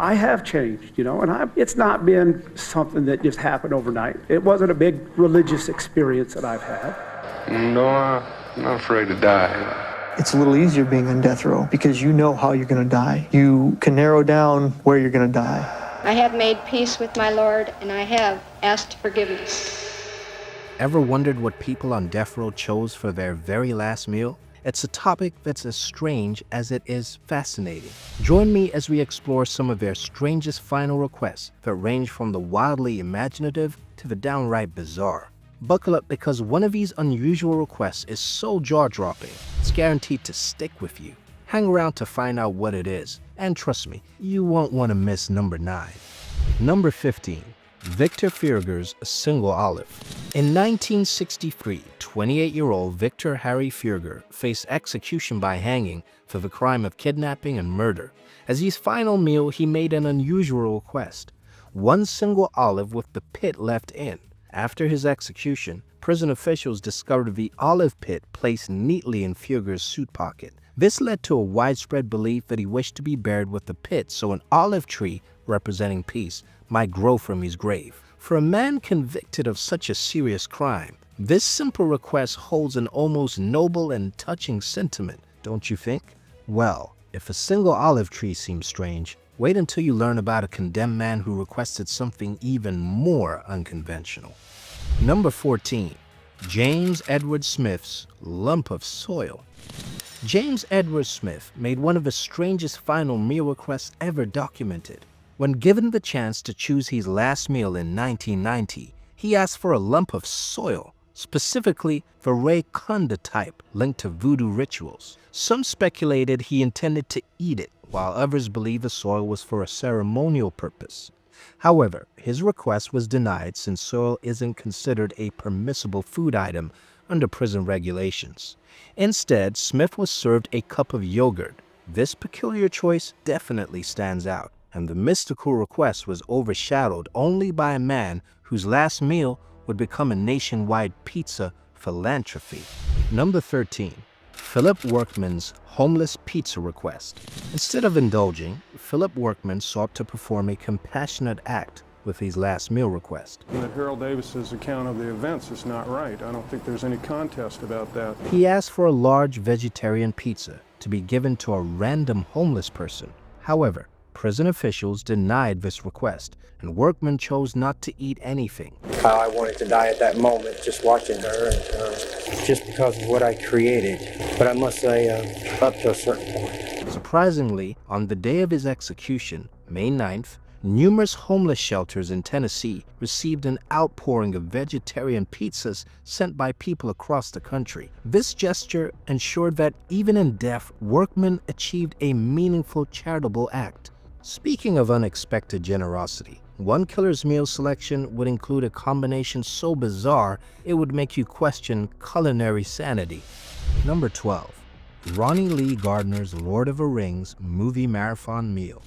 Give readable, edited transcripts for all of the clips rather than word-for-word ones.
I have changed, and it's not been something that just happened overnight. It wasn't a big religious experience that I've had. No, I'm not afraid to die. It's a little easier being on death row because you know how you're going to die. You can narrow down where you're going to die. I have made peace with my Lord, and I have asked forgiveness. Ever wondered what people on death row chose for their very last meal? It's a topic that's as strange as it is fascinating. Join me as we explore some of their strangest final requests that range from the wildly imaginative to the downright bizarre. Buckle up, because one of these unusual requests is so jaw-dropping, it's guaranteed to stick with you. Hang around to find out what it is, and trust me, you won't want to miss number 9. Number 15. Victor Fierger's Single Olive. In 1963, 28-year-old Victor Harry Fierger faced execution by hanging for the crime of kidnapping and murder. As his final meal, he made an unusual request: one single olive with the pit left in. After his execution, prison officials discovered the olive pit placed neatly in Fierger's suit pocket. This led to a widespread belief that he wished to be buried with the pit so an olive tree representing peace might grow from his grave. For a man convicted of such a serious crime, this simple request holds an almost noble and touching sentiment, don't you think? Well, if a single olive tree seems strange, wait until you learn about a condemned man who requested something even more unconventional. Number 14. James Edward Smith's Lump of Soil. James Edward Smith made one of the strangest final meal requests ever documented. When given the chance to choose his last meal in 1990, he asked for a lump of soil, specifically the Ray Kunda type linked to voodoo rituals. Some speculated he intended to eat it, while others believed the soil was for a ceremonial purpose. However, his request was denied since soil isn't considered a permissible food item under prison regulations. Instead, Smith was served a cup of yogurt. This peculiar choice definitely stands out, and the mystical request was overshadowed only by a man whose last meal would become a nationwide pizza philanthropy. Number 13. Philip Workman's Homeless Pizza Request. Instead of indulging, Philip Workman sought to perform a compassionate act with his last meal request. Harold Davis's account of the events is not right. I don't think there's any contest about that. He asked for a large vegetarian pizza to be given to a random homeless person. However, prison officials denied this request, and Workman chose not to eat anything. How I wanted to die at that moment, just watching her, and just because of what I created. But I must say, up to a certain point. Surprisingly, on the day of his execution, May 9th, numerous homeless shelters in Tennessee received an outpouring of vegetarian pizzas sent by people across the country. This gesture ensured that even in death, Workman achieved a meaningful charitable act. Speaking of unexpected generosity, one killer's meal selection would include a combination so bizarre it would make you question culinary sanity. Number 12. Ronnie Lee Gardner's Lord of the Rings movie marathon meal.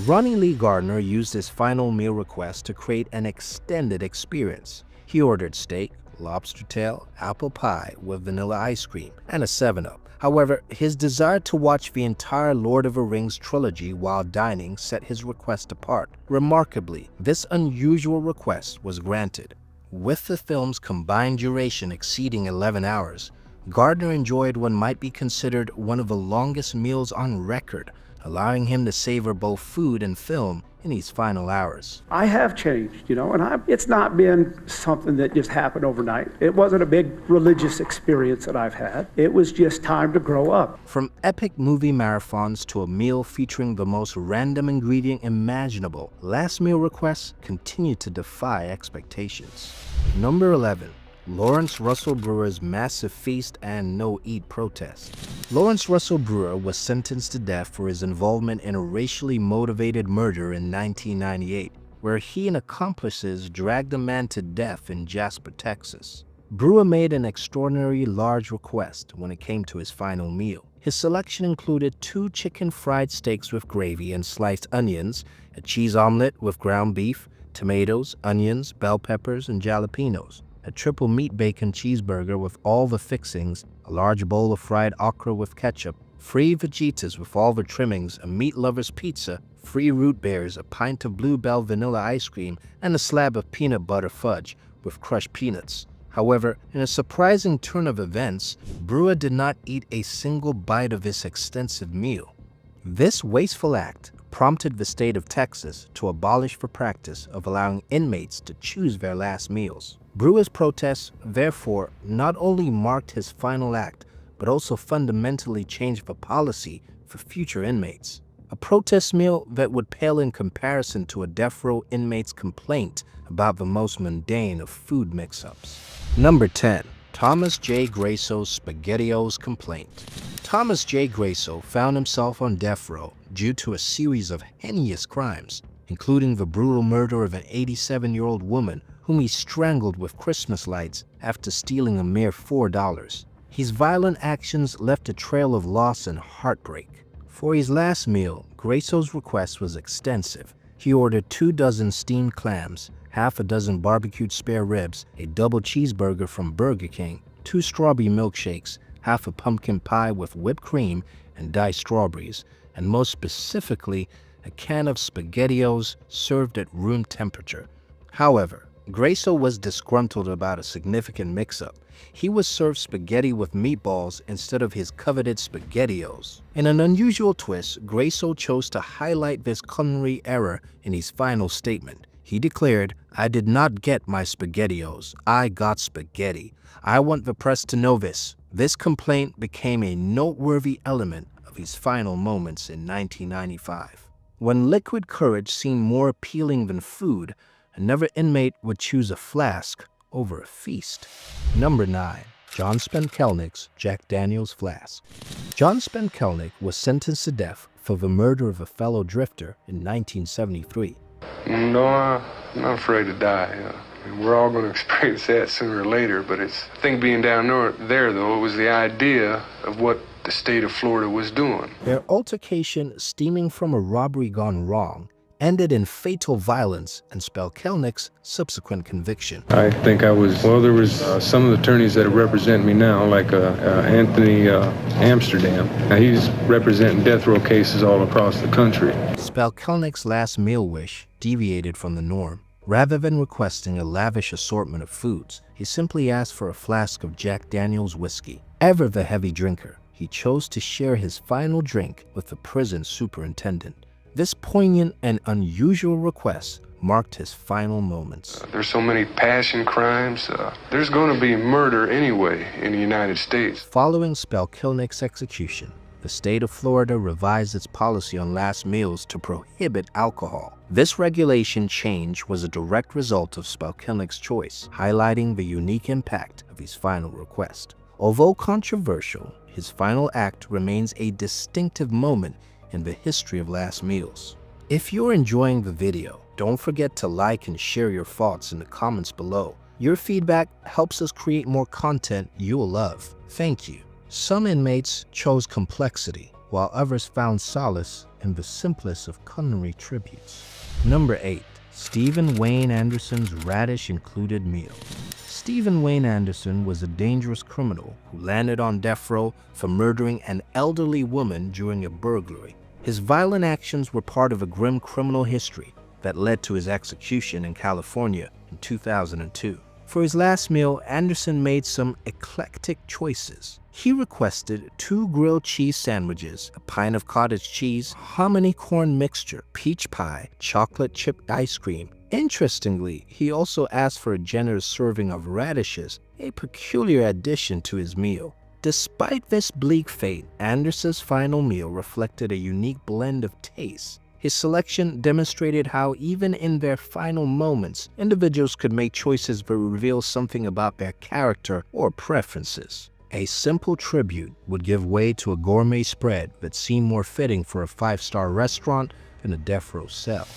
Ronnie Lee Gardner used his final meal request to create an extended experience. He ordered steak, lobster tail, apple pie with vanilla ice cream, and a 7-Up. However, his desire to watch the entire Lord of the Rings trilogy while dining set his request apart. Remarkably, this unusual request was granted. With the film's combined duration exceeding 11 hours, Gardner enjoyed what might be considered one of the longest meals on record, allowing him to savor both food and film in his final hours. I have changed, and it's not been something that just happened overnight. It wasn't a big religious experience that I've had. It was just time to grow up. From epic movie marathons to a meal featuring the most random ingredient imaginable, last meal requests continue to defy expectations. Number 11. Lawrence Russell Brewer's Massive Feast and No-Eat Protest. Lawrence Russell Brewer was sentenced to death for his involvement in a racially motivated murder in 1998, where he and accomplices dragged a man to death in Jasper, Texas. Brewer made an extraordinarily large request when it came to his final meal. His selection included 2 chicken fried steaks with gravy and sliced onions, a cheese omelet with ground beef, tomatoes, onions, bell peppers, and jalapenos, a triple meat bacon cheeseburger with all the fixings, a large bowl of fried okra with ketchup, 3 fajitas with all the trimmings, a meat lover's pizza, free root beers, a pint of Bluebell vanilla ice cream, and a slab of peanut butter fudge with crushed peanuts. However, in a surprising turn of events, Brewer did not eat a single bite of his extensive meal. This wasteful act prompted the state of Texas to abolish the practice of allowing inmates to choose their last meals. Brewer's protests, therefore, not only marked his final act, but also fundamentally changed the policy for future inmates. A protest meal that would pale in comparison to a death row inmate's complaint about the most mundane of food mix-ups. Number 10. Thomas J. Grayso's SpaghettiOs complaint. Thomas J. Grayso found himself on death row due to a series of heinous crimes, including the brutal murder of an 87-year-old woman whom he strangled with Christmas lights after stealing a mere $4. His violent actions left a trail of loss and heartbreak. For his last meal, Grayso's request was extensive. He ordered 2 dozen steamed clams, half a dozen barbecued spare ribs, a double cheeseburger from Burger King, 2 strawberry milkshakes, half a pumpkin pie with whipped cream and diced strawberries, and most specifically, a can of SpaghettiOs served at room temperature. However, Grayso was disgruntled about a significant mix-up. He was served spaghetti with meatballs instead of his coveted SpaghettiOs. In an unusual twist, Grayso chose to highlight this culinary error in his final statement. He declared, "I did not get my SpaghettiOs. I got spaghetti. I want the press to know this." This complaint became a noteworthy element of his final moments in 1995. When liquid courage seemed more appealing than food, another inmate would choose a flask over a feast. Number 9. John Spenkelnick's Jack Daniels Flask. John Spenkelnick was sentenced to death for the murder of a fellow drifter in 1973. No, I'm not afraid to die. We're all going to experience that sooner or later, but I think being down there, though, it was the idea of what the state of Florida was doing. Their altercation, stemming from a robbery gone wrong, ended in fatal violence and Spelkelnick's subsequent conviction. I think there was some of the attorneys that represent me now, like Anthony Amsterdam. Now he's representing death row cases all across the country. Spelkelnick's last meal wish deviated from the norm. Rather than requesting a lavish assortment of foods, he simply asked for a flask of Jack Daniels whiskey. Ever the heavy drinker, he chose to share his final drink with the prison superintendent. This poignant and unusual request marked his final moments. There's so many passion crimes. There's going to be murder anyway in the United States. Following Spelkelnick's execution, the state of Florida revised its policy on last meals to prohibit alcohol. This regulation change was a direct result of Spelkelnick's choice, highlighting the unique impact of his final request. Although controversial, his final act remains a distinctive moment in the history of last meals. If you're enjoying the video, don't forget to like and share your thoughts in the comments below. Your feedback helps us create more content you'll love. Thank you. Some inmates chose complexity, while others found solace in the simplest of culinary tributes. Number 8. Stephen Wayne Anderson's radish-included meal. Stephen Wayne Anderson was a dangerous criminal who landed on death row for murdering an elderly woman during a burglary. His violent actions were part of a grim criminal history that led to his execution in California in 2002. For his last meal, Anderson made some eclectic choices. He requested 2 grilled cheese sandwiches, a pint of cottage cheese, hominy corn mixture, peach pie, chocolate chip ice cream. Interestingly, he also asked for a generous serving of radishes, a peculiar addition to his meal. Despite this bleak fate, Anderson's final meal reflected a unique blend of tastes. His selection demonstrated how even in their final moments, individuals could make choices that reveal something about their character or preferences. A simple tribute would give way to a gourmet spread that seemed more fitting for a 5-star restaurant than a death row cell.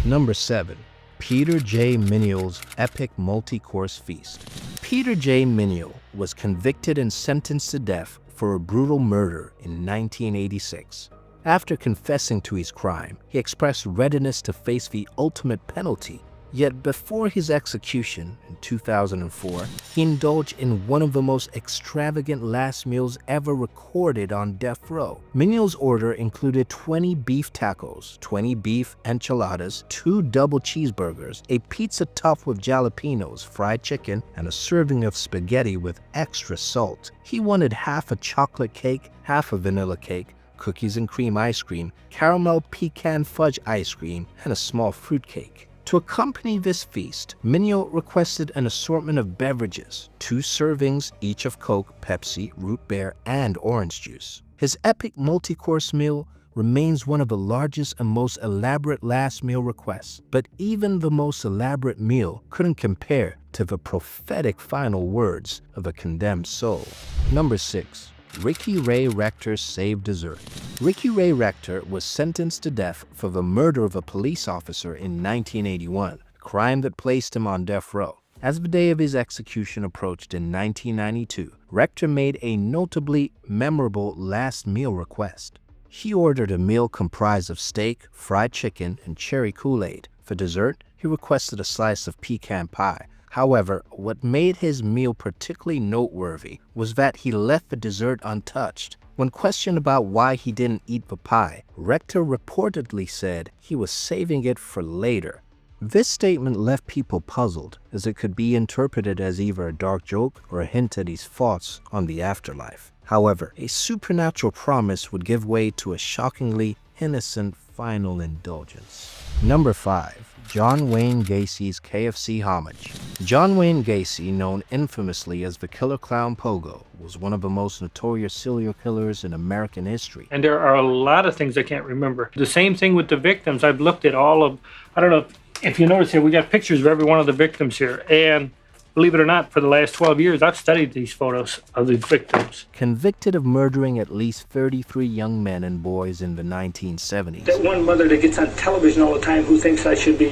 Number 7. Peter J. Minial's epic multi-course feast. Peter J. Minial was convicted and sentenced to death for a brutal murder in 1986. After confessing to his crime, he expressed readiness to face the ultimate penalty, Yet before his execution in 2004, he indulged in one of the most extravagant last meals ever recorded on death row. Minio's order included 20 beef tacos, 20 beef enchiladas, 2 double cheeseburgers, a pizza topped with jalapenos, fried chicken, and a serving of spaghetti with extra salt. He wanted half a chocolate cake, half a vanilla cake, cookies and cream ice cream, caramel pecan fudge ice cream, and a small fruit cake. To accompany this feast, Minio requested an assortment of beverages, 2 servings each of Coke, Pepsi, root beer, and orange juice. His epic multi-course meal remains one of the largest and most elaborate last meal requests, but even the most elaborate meal couldn't compare to the prophetic final words of a condemned soul. Number 6. Ricky Ray Rector's saved dessert. Ricky Ray Rector was sentenced to death for the murder of a police officer in 1981, a crime that placed him on death row. As the day of his execution approached in 1992, Rector made a notably memorable last meal request. He ordered a meal comprised of steak, fried chicken, and cherry Kool-Aid. For dessert, he requested a slice of pecan pie. However, what made his meal particularly noteworthy was that he left the dessert untouched. When questioned about why he didn't eat the pie, Rector reportedly said he was saving it for later. This statement left people puzzled, as it could be interpreted as either a dark joke or a hint at his thoughts on the afterlife. However, a supernatural promise would give way to a shockingly innocent final indulgence. Number 5. John Wayne Gacy's KFC homage. John Wayne Gacy, known infamously as the Killer Clown Pogo, was one of the most notorious serial killers in American history. And there are a lot of things I can't remember. The same thing with the victims. I've looked at all of, I don't know if you notice here, we got pictures of every one of the victims here. And believe it or not, for the last 12 years, I've studied these photos of the victims. Convicted of murdering at least 33 young men and boys in the 1970s. That one mother that gets on television all the time who thinks I should be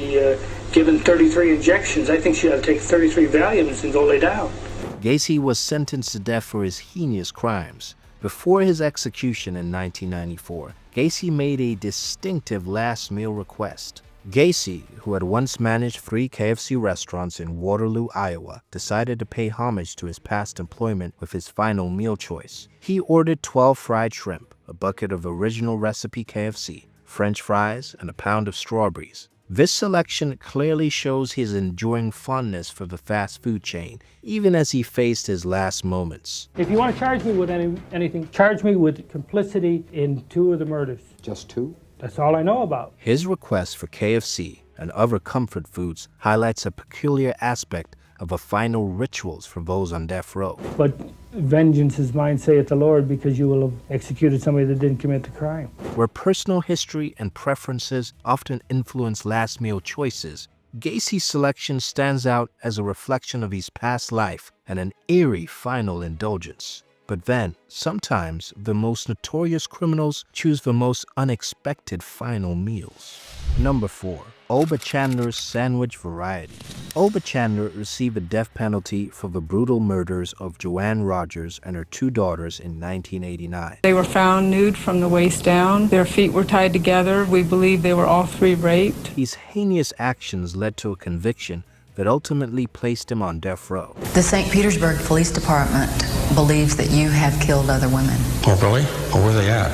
given 33 injections, I think she ought to take 33 Valiums and go lay down. Gacy was sentenced to death for his heinous crimes. Before his execution in 1994, Gacy made a distinctive last meal request. Gacy, who had once managed 3 KFC restaurants in Waterloo, Iowa, decided to pay homage to his past employment with his final meal choice. He ordered 12 fried shrimp, a bucket of original recipe KFC, French fries, and a pound of strawberries. This selection clearly shows his enduring fondness for the fast food chain, even as he faced his last moments. If you want to charge me with anything, charge me with complicity in 2 of the murders. Just 2? That's all I know about. His request for KFC and other comfort foods highlights a peculiar aspect of the final rituals for those on death row. But vengeance is mine, saith the Lord, because you will have executed somebody that didn't commit the crime. Where personal history and preferences often influence last meal choices, Gacy's selection stands out as a reflection of his past life and an eerie final indulgence. But then, sometimes, the most notorious criminals choose the most unexpected final meals. Number 4. Oba Chandler's Sandwich Variety. Oba Chandler received the death penalty for the brutal murders of Joanne Rogers and her 2 daughters in 1989. They were found nude from the waist down. Their feet were tied together. We believe they were all 3 raped. These heinous actions led to a conviction that ultimately placed him on death row. The St. Petersburg Police Department believes that you have killed other women. Oh, really? Oh, where are they at?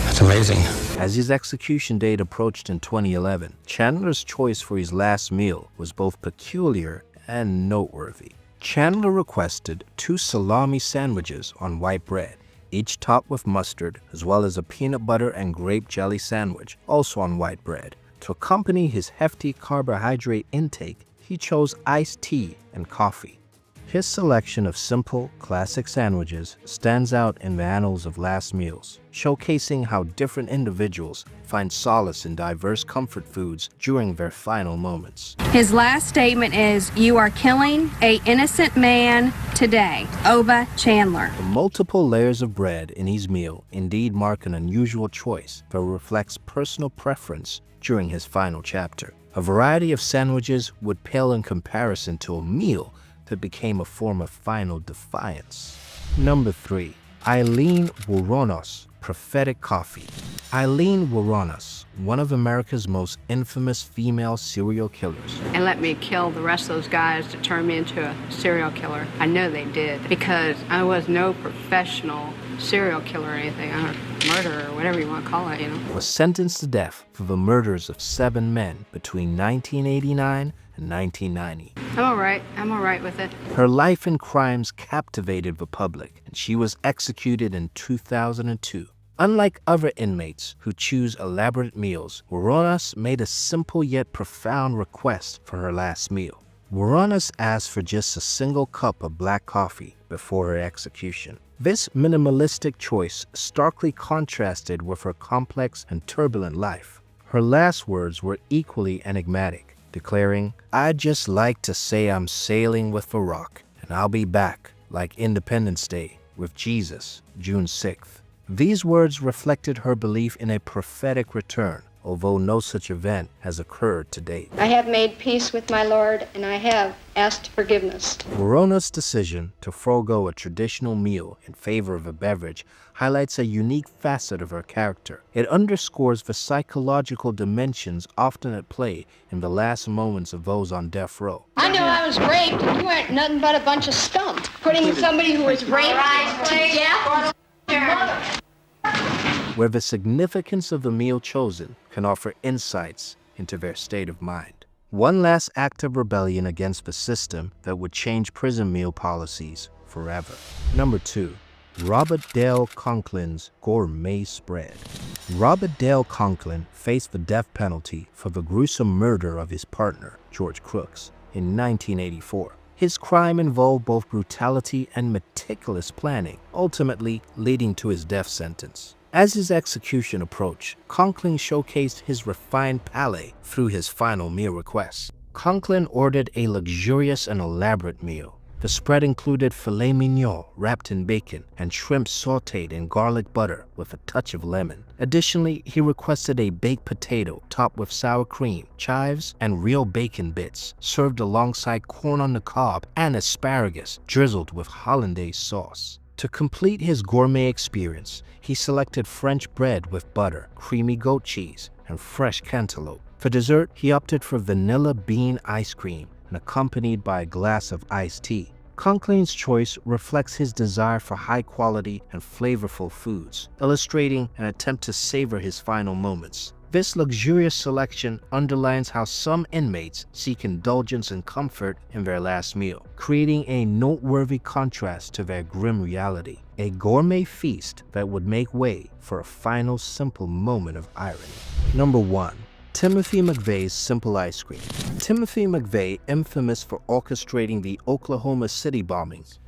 That's amazing. As his execution date approached in 2011, Chandler's choice for his last meal was both peculiar and noteworthy. Chandler requested 2 salami sandwiches on white bread, each topped with mustard, as well as a peanut butter and grape jelly sandwich, also on white bread. To accompany his hefty carbohydrate intake, he chose iced tea and coffee. His selection of simple, classic sandwiches stands out in the annals of last meals, showcasing how different individuals find solace in diverse comfort foods during their final moments. His last statement is, "You are killing an innocent man today." Oba Chandler. The multiple layers of bread in his meal indeed mark an unusual choice that reflects personal preference during his final chapter. A variety of sandwiches would pale in comparison to a meal that became a form of final defiance. Number 3. Eileen Wuoronos Prophetic Coffee. Eileen Wuornos, one of America's most infamous female serial killers. And let me kill the rest of those guys to turn me into a serial killer. I know they did, because I was no professional serial killer or anything, murderer, or whatever you want to call it, Was sentenced to death for the murders of 7 men between 1989 and 1990. I'm all right with it. Her life and crimes captivated the public, and she was executed in 2002. Unlike other inmates who choose elaborate meals, Wuornos made a simple yet profound request for her last meal. Wuornos asked for just a single cup of black coffee before her execution. This minimalistic choice starkly contrasted with her complex and turbulent life. Her last words were equally enigmatic, declaring, "I'd just like to say I'm sailing with the rock, and I'll be back, like Independence Day, with Jesus, June 6th. These words reflected her belief in a prophetic return, although no such event has occurred to date. I have made peace with my Lord, and I have asked forgiveness. Wuornos' decision to forego a traditional meal in favor of a beverage highlights a unique facet of her character. It underscores the psychological dimensions often at play in the last moments of those on death row. I know I was raped, and you weren't nothing but a bunch of scum. Putting somebody who was raped to death? Where the significance of the meal chosen can offer insights into their state of mind. One last act of rebellion against the system that would change prison meal policies forever. Number 2. Robert Dale Conklin's gourmet spread. Robert Dale Conklin faced the death penalty for the gruesome murder of his partner, George Crooks, in 1984. His crime involved both brutality and meticulous planning, ultimately leading to his death sentence. As his execution approached, Conklin showcased his refined palate through his final meal request. Conklin ordered a luxurious and elaborate meal. The spread included filet mignon wrapped in bacon and shrimp sautéed in garlic butter with a touch of lemon. Additionally, he requested a baked potato topped with sour cream, chives, and real bacon bits, served alongside corn on the cob and asparagus drizzled with hollandaise sauce. To complete his gourmet experience, he selected French bread with butter, creamy goat cheese, and fresh cantaloupe. For dessert, he opted for vanilla bean ice cream and accompanied by a glass of iced tea. Conklin's choice reflects his desire for high-quality and flavorful foods, illustrating an attempt to savor his final moments. This luxurious selection underlines how some inmates seek indulgence and comfort in their last meal, creating a noteworthy contrast to their grim reality. A gourmet feast that would make way for a final simple moment of irony. Number 1. Timothy McVeigh's Simple Ice Cream. Timothy McVeigh, infamous for orchestrating the Oklahoma City bombings,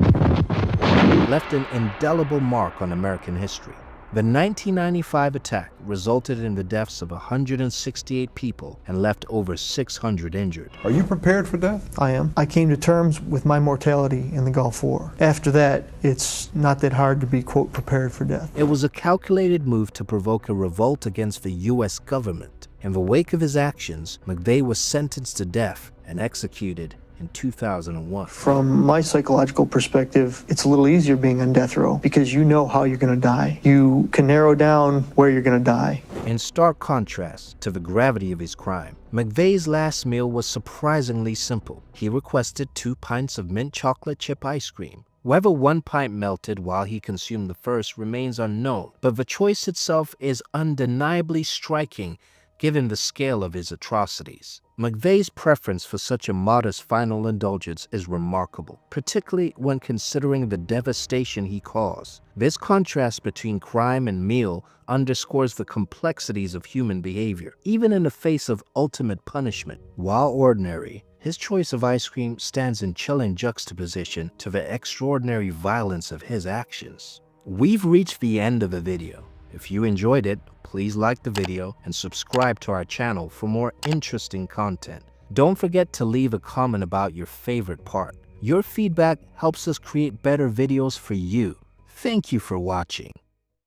left an indelible mark on American history. The 1995 attack resulted in the deaths of 168 people and left over 600 injured. Are you prepared for death? I am. I came to terms with my mortality in the Gulf War. After that, it's not that hard to be, quote, prepared for death. It was a calculated move to provoke a revolt against the U.S. government. In the wake of his actions, McVeigh was sentenced to death and executed in 2001. From my psychological perspective, it's a little easier being on death row because you know how you're going to die. You can narrow down where you're going to die. In stark contrast to the gravity of his crime, McVeigh's last meal was surprisingly simple. He requested 2 pints of mint chocolate chip ice cream. Whether 1 pint melted while he consumed the first remains unknown, but the choice itself is undeniably striking given the scale of his atrocities. McVeigh's preference for such a modest final indulgence is remarkable, particularly when considering the devastation he caused. This contrast between crime and meal underscores the complexities of human behavior, even in the face of ultimate punishment. While ordinary, his choice of ice cream stands in chilling juxtaposition to the extraordinary violence of his actions. We've reached the end of the video. If you enjoyed it, please like the video and subscribe to our channel for more interesting content. Don't forget to leave a comment about your favorite part. Your feedback helps us create better videos for you. Thank you for watching.